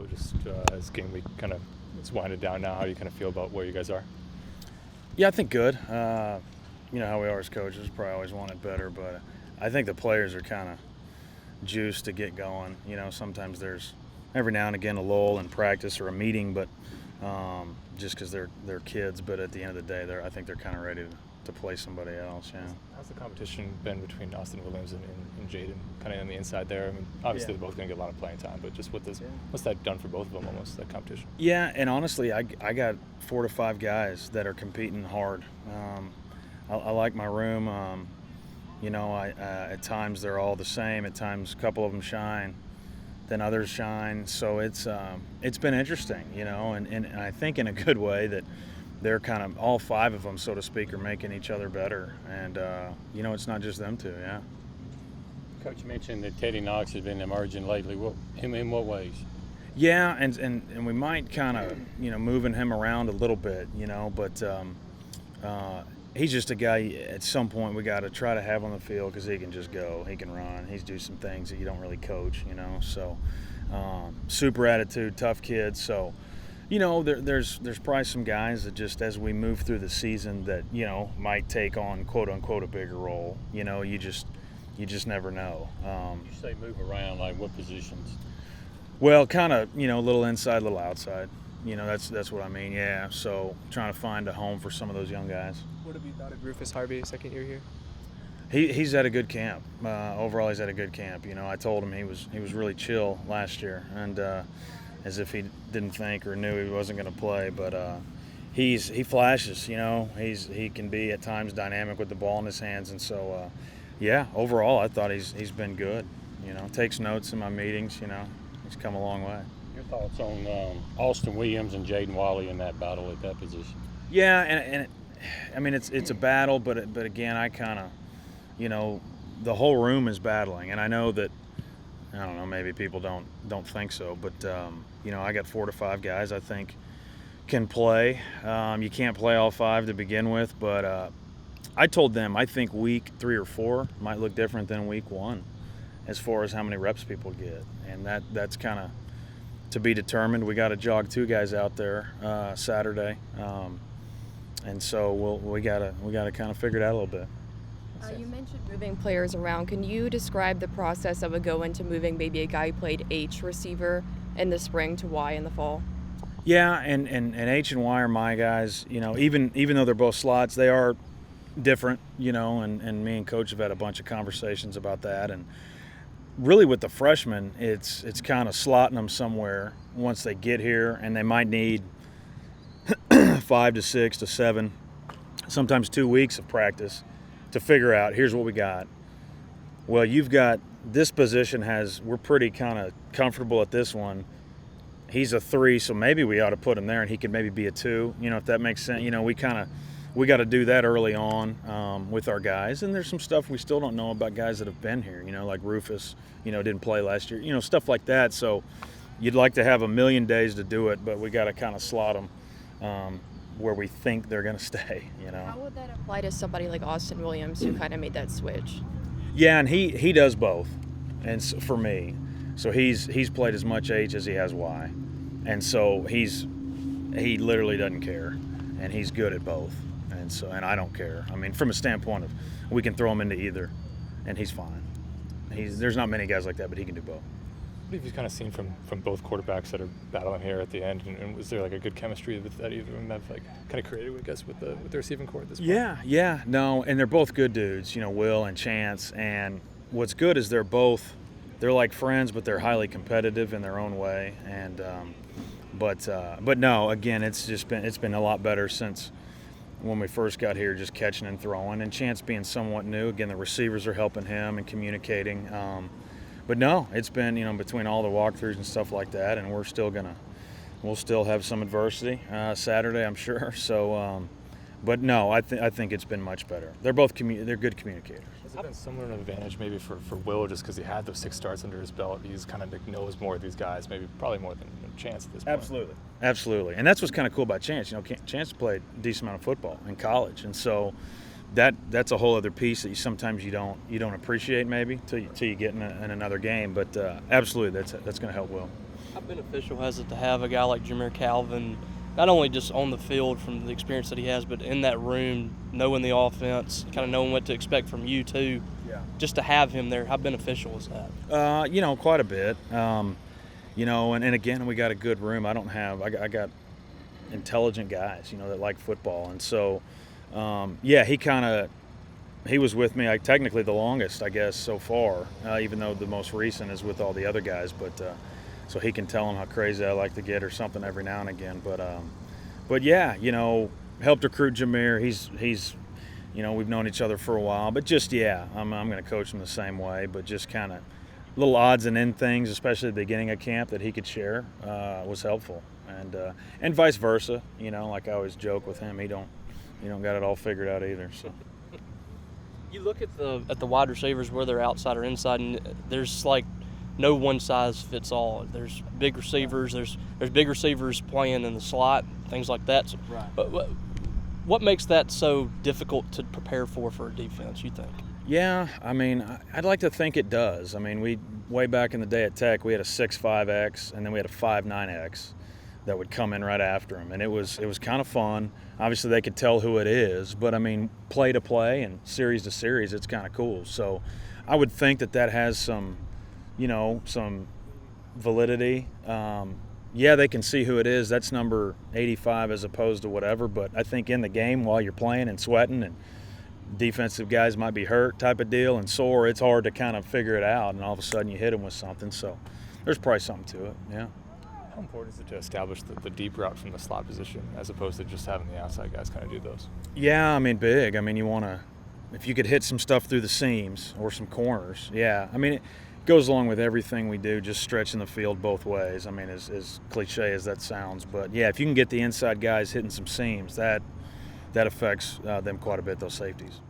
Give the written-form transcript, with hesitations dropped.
feel just as game week kind of it's winding down now? How do you kind of feel about where you guys are? Yeah, I think good. You know how we are as coaches, probably always wanted better, but I think the players are kind of juiced to get going. You know, sometimes there's every now and again a lull in practice or a meeting, but just because they're kids. But at the end of the day, I think they're kind of ready to play somebody else. Yeah. How's the competition been between Austin Williams and Jaden, kind of on the inside there? I mean, obviously they're both going to get a lot of playing time, but just what's that done for both of them almost, that competition? Yeah, and honestly, I got 4 to 5 guys that are competing hard. I like my room. You know, at times they're all the same. At times, a couple of them shine, then others shine. So it's been interesting, you know, and I think in a good way that they're kind of all 5 of them, so to speak, are making each other better. And you know, it's not just them two. Yeah. Coach, you mentioned that Teddy Knox has been emerging lately. In what ways? Yeah, and we might kind of, you know, moving him around a little bit, you know, but he's just a guy at some point we got to try to have on the field because he can just go, he can run, he's do some things that you don't really coach, you know. So super attitude, tough kid. So, you know, there's probably some guys that just as we move through the season that, you know, might take on quote unquote a bigger role. You know, you just never know. You say move around, like what positions? Well, kind of, you know, a little inside, a little outside. You know, that's what I mean, yeah. So trying to find a home for some of those young guys. What have you thought of Rufus Harvey, second year here? He's at a good camp. Overall, he's at a good camp. You know, I told him he was really chill last year, and as if he didn't think or knew he wasn't going to play. But he flashes. You know, he can be at times dynamic with the ball in his hands, and so yeah. Overall, I thought he's been good. You know, takes notes in my meetings. You know, he's come a long way. Your thoughts on Austin Williams and Jaden Wally in that battle at that position? Yeah, and I mean it's a battle, but again, I kind of, you know, the whole room is battling, and I know that, I don't know, maybe people don't think so, but you know, I got 4 to 5 guys I think can play. You can't play all 5 to begin with, but I told them I think week 3 or 4 might look different than week 1 as far as how many reps people get, and that's kind of to be determined. We got to jog 2 guys out there Saturday, and so we gotta kind of figure it out a little bit. You mentioned moving players around. Can you describe the process of a go into moving maybe a guy who played H receiver in the spring to Y in the fall? Yeah, and H and Y are my guys. You know, even though they're both slots, they are different. You know, and me and Coach have had a bunch of conversations about that. And really, with the freshmen, it's kind of slotting them somewhere once they get here, and they might need 5 to 6 to 7, sometimes 2 weeks of practice to figure out, here's what we got. Well, you've got this position we're pretty kind of comfortable at this one. He's a 3, so maybe we ought to put him there, and he could maybe be a 2. You know, if that makes sense. You know, we got to do that early on with our guys, and there's some stuff we still don't know about guys that have been here. You know, like Rufus, you know, didn't play last year. You know, stuff like that. So you'd like to have a million days to do it, but we got to kind of slot them where we think they're going to stay, you know. How would that apply to somebody like Austin Williams who kind of made that switch? Yeah, and he does both, and for me. So he's played as much H as he has Y. And so he literally doesn't care, and he's good at both. And I don't care. I mean, from a standpoint of we can throw him into either, and he's fine. There's not many guys like that, but he can do both. What have you kind of seen from both quarterbacks that are battling here at the end? And was there like a good chemistry that either of them have like kind of created, I guess, with the receiving core at this point? Yeah, no, and they're both good dudes, you know, Will and Chance. And what's good is they're like friends, but they're highly competitive in their own way. And but no, again, it's been a lot better since when we first got here, just catching and throwing. And Chance being somewhat new, again, the receivers are helping him and communicating. But no, it's been, you know, between all the walkthroughs and stuff like that, and we'll still have some adversity Saturday, I'm sure. So, but no, I think it's been much better. They're both they're good communicators. Has it been similar an advantage maybe for Will just because he had those 6 starts under his belt? He's kind of knows more of these guys, maybe probably more than Chance at this point. Absolutely, and that's what's kind of cool about Chance. You know, Chance played a decent amount of football in college, and so that's a whole other piece that sometimes you don't appreciate maybe till you get in another game. But absolutely, that's going to help Will. How beneficial has it to have a guy like Jameer Calvin, not only just on the field from the experience that he has, but in that room, knowing the offense, kind of knowing what to expect from you too? Yeah. Just to have him there, how beneficial is that? Quite a bit. And again, we got a good room. I got intelligent guys, that like football. And so, he was with me, technically the longest, I guess, so far, even though the most recent is with all the other guys. So he can tell them how crazy I like to get or something every now and again. But yeah, helped recruit Jameer. He's we've known each other for a while. But just, I'm going to coach him the same way. But just kind of little odds and end things, especially at the beginning of camp, that he could share was helpful. And vice versa. Like I always joke with him, he don't got it all figured out either. So. You look at the wide receivers, whether outside or inside, and there's like no one size fits all. There's big receivers. There's big receivers playing in the slot, things like that. So, Right. But what makes that so difficult to prepare for a defense, you think? Yeah, I'd like to think it does. We way back in the day at Tech, we had a 6'5X, and then we had a 5'9X that would come in right after him, and it was kind of fun. Obviously, they could tell who it is, but play to play and series to series, it's kind of cool. So, I would think that has some validity. They can see who it is. That's number 85 as opposed to whatever. But I think in the game, while you're playing and sweating, and defensive guys might be hurt type of deal and sore, it's hard to kind of figure it out. And all of a sudden, you hit them with something. So, there's probably something to it. Yeah. How important is it to establish the deep route from the slot position as opposed to just having the outside guys kind of do those? Yeah, big. You want to, if you could hit some stuff through the seams or some corners, yeah. It goes along with everything we do, just stretching the field both ways. As cliche as that sounds. But, yeah, if you can get the inside guys hitting some seams, that affects them quite a bit, those safeties.